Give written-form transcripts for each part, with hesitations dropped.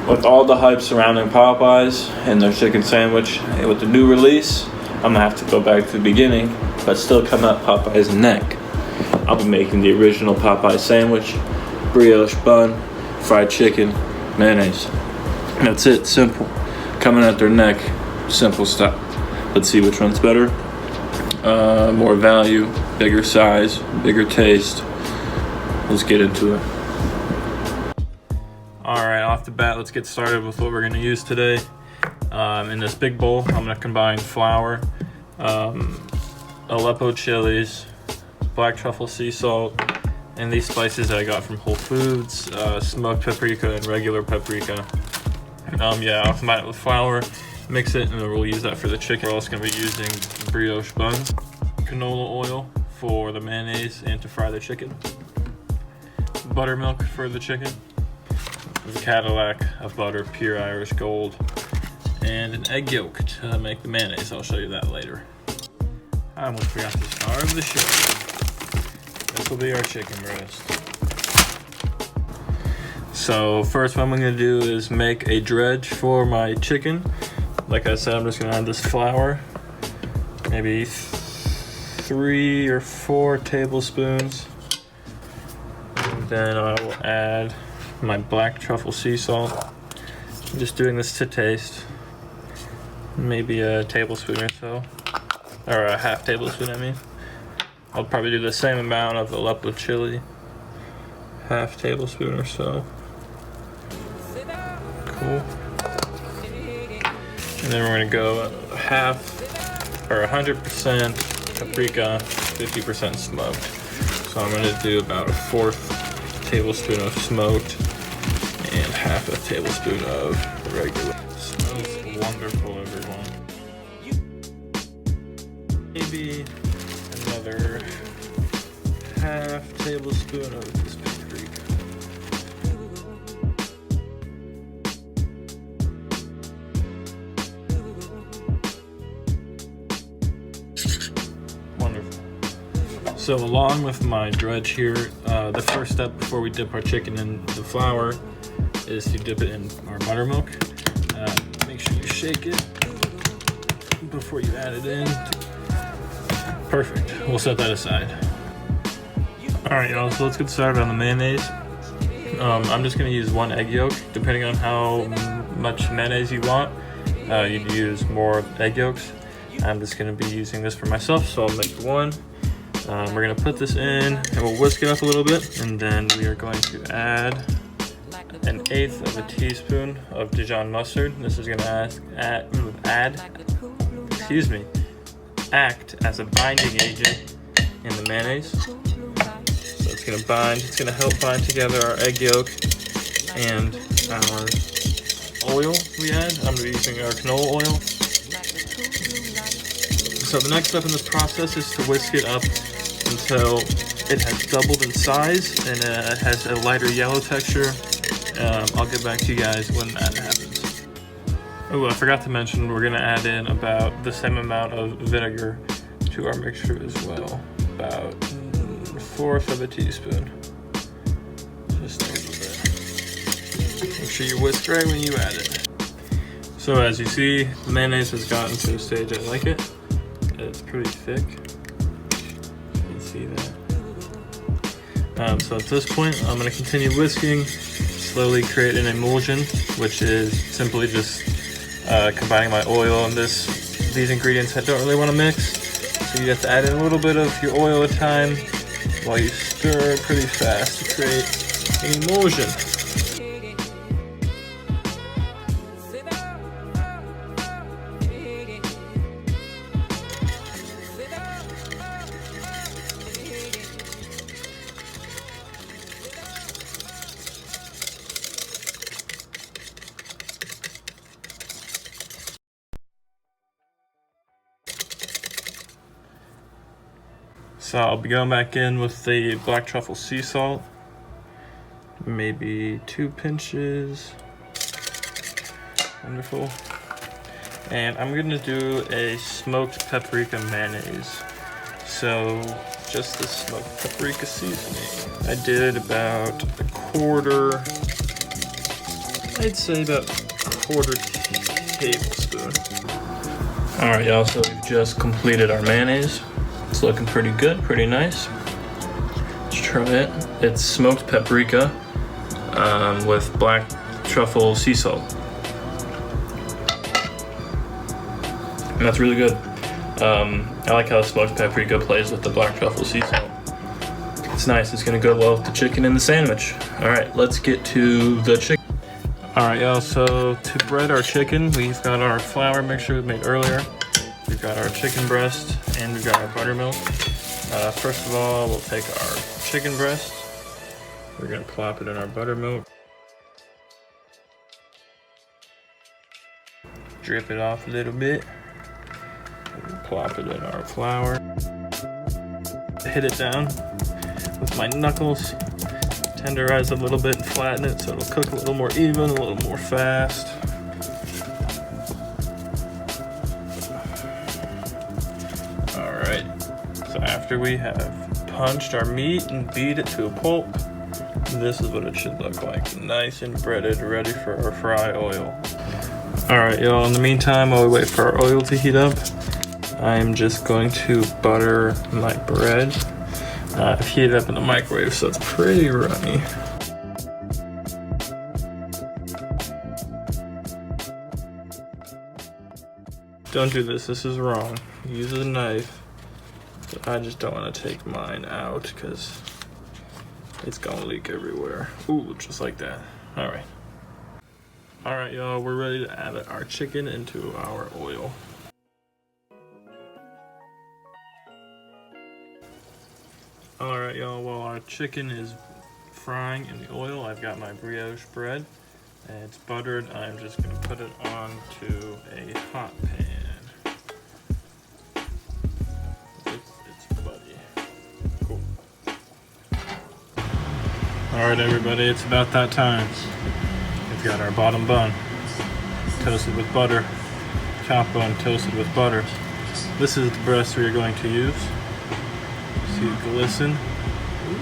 With all the hype surrounding Popeyes and their chicken sandwich, and with the new release, I'm gonna have to go back to the beginning, but still come at Popeye's neck. I'll be making the original Popeye sandwich, brioche bun, fried chicken, mayonnaise. That's it, simple. Coming at their neck, simple stuff. Let's see which one's better. More value, bigger size, bigger taste. Let's get into it. Alright, off the bat, let's get started with what we're going to use today. In this big bowl, I'm going to combine flour, Aleppo chilies, black truffle sea salt, and these spices that I got from Whole Foods, smoked paprika and regular paprika. I'll combine it with flour, mix it, and then we'll use that for the chicken. We're also going to be using brioche buns, canola oil for the mayonnaise and to fry the chicken, buttermilk for the chicken, the Cadillac of butter, pure Irish gold, and an egg yolk to make the mayonnaise. I'll show you that later. I almost forgot the star of the show. This will be our chicken roast. So first what I'm going to do is make a dredge for my chicken. Like I said, I'm just going to add this flour, maybe 3 or 4 tablespoons. And then I will add my black truffle sea salt. I'm just doing this to taste. Maybe a tablespoon or so, or a half tablespoon, I mean. I'll probably do the same amount of Aleppo chili, half tablespoon or so. Cool. And then we're gonna go half or 100% paprika, 50% smoked. So I'm gonna do about a 1/4 tablespoon of smoked and half a tablespoon of regular. It smells wonderful, everyone. Maybe another half tablespoon of this paprika. Wonderful. So along with my dredge here, the first step before we dip our chicken in the flour is to dip it in our buttermilk. Make sure you shake it before you add it in. Perfect. We'll set that aside. Alright y'all, so let's get started on the mayonnaise. I'm just going to use 1 egg yolk. Depending on how much mayonnaise you want, you'd use more egg yolks. I'm just going to be using this for myself, so I'll make 1. We're going to put this in and we'll whisk it up a little bit, and then we are going to add 1/8 of a teaspoon of Dijon mustard. This is going to act as a binding agent in the mayonnaise. So it's going to bind, it's going to help bind together our egg yolk and our oil we add. I'm going to be using our canola oil. So the next step in this process is to whisk it up until it has doubled in size and it has a lighter yellow texture. I'll get back to you guys when that happens. Oh, I forgot to mention we're going to add in about the same amount of vinegar to our mixture as well. About 1/4 of a teaspoon. Just a little bit. Make sure you whisk right when you add it. So as you see, the mayonnaise has gotten to a stage I like it. It's pretty thick. You can see that. So at this point, I'm going to continue whisking, slowly create an emulsion, which is simply just combining my oil and these ingredients I don't really want to mix. So you have to add in a little bit of your oil at a time while you stir pretty fast to create an emulsion. So I'll be going back in with the black truffle sea salt, maybe 2 pinches. Wonderful. And I'm gonna do a smoked paprika mayonnaise. So just the smoked paprika seasoning. I did about a quarter I'd say about quarter tablespoon. All right, y'all, so we've just completed our mayonnaise. It's looking pretty good, pretty nice. Let's try it. It's smoked paprika with black truffle sea salt. And that's really good. I like how smoked paprika plays with the black truffle sea salt. It's nice, it's gonna go well with the chicken and the sandwich. All right, let's get to the chicken. All right, y'all, so to bread our chicken, we've got our flour mixture we made earlier. We've got our chicken breast, and we've got our buttermilk. First of all, we'll take our chicken breast. We're gonna plop it in our buttermilk. Drip it off a little bit. Plop it in our flour. Hit it down with my knuckles. Tenderize a little bit and flatten it so it'll cook a little more even, a little more fast. Alright, so after we have punched our meat and beat it to a pulp, this is what it should look like. Nice and breaded, ready for our fry oil. Alright, y'all, in the meantime, while we wait for our oil to heat up, I'm just going to butter my bread. I've heated it up in the microwave, so it's pretty runny. Don't do this, this is wrong. Use a knife. But I just don't want to take mine out because it's gonna leak everywhere. Ooh, just like that. All right. All right, y'all, we're ready to add our chicken into our oil. All right, y'all, while our chicken is frying in the oil, I've got my brioche bread, and it's buttered. I'm just gonna put it onto a hot pan. It's buddy. Cool. All right, everybody, it's about that time. We've got our bottom bun toasted with butter, top bun toasted with butter. This is the breast we are going to use. See it glisten.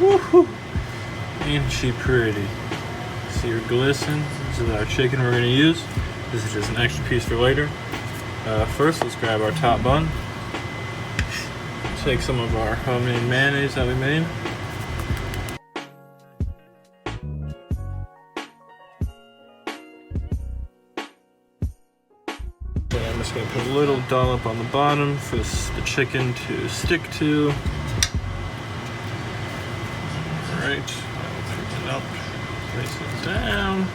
Woohoo! Ain't she pretty? See her glisten. This is our chicken we're gonna use. This is just an extra piece for later. First, let's grab our top bun. Take some of our homemade mayonnaise that we made. And I'm just gonna put a little dollop on the bottom for the chicken to stick to. Right, I'll pick it up, place it down,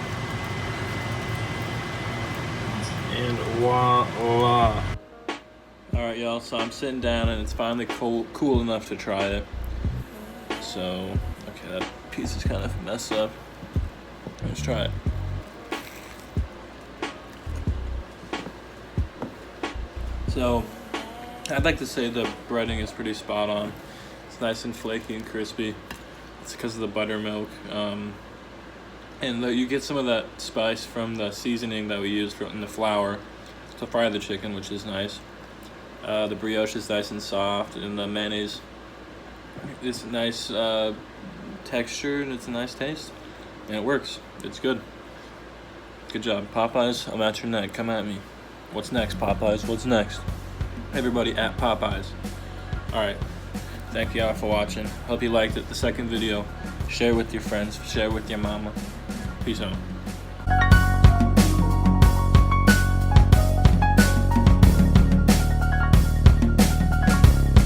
and voila. All right, y'all, so I'm sitting down and it's finally cool enough to try it. So, okay, that piece is kind of messed up. Let's try it. So, I'd like to say the breading is pretty spot on. It's nice and flaky and crispy. It's because of the buttermilk, and you get some of that spice from the seasoning that we used in the flour to fry the chicken, which is nice. The brioche is nice and soft, and the mayonnaise is nice texture, and it's a nice taste, and it works. It's good. Good job, Popeyes. I'm at your neck. Come at me. What's next, Popeyes? What's next? Everybody at Popeyes. All right. Thank y'all for watching. Hope you liked it. The second video. Share with your friends. Share with your mama. Peace out.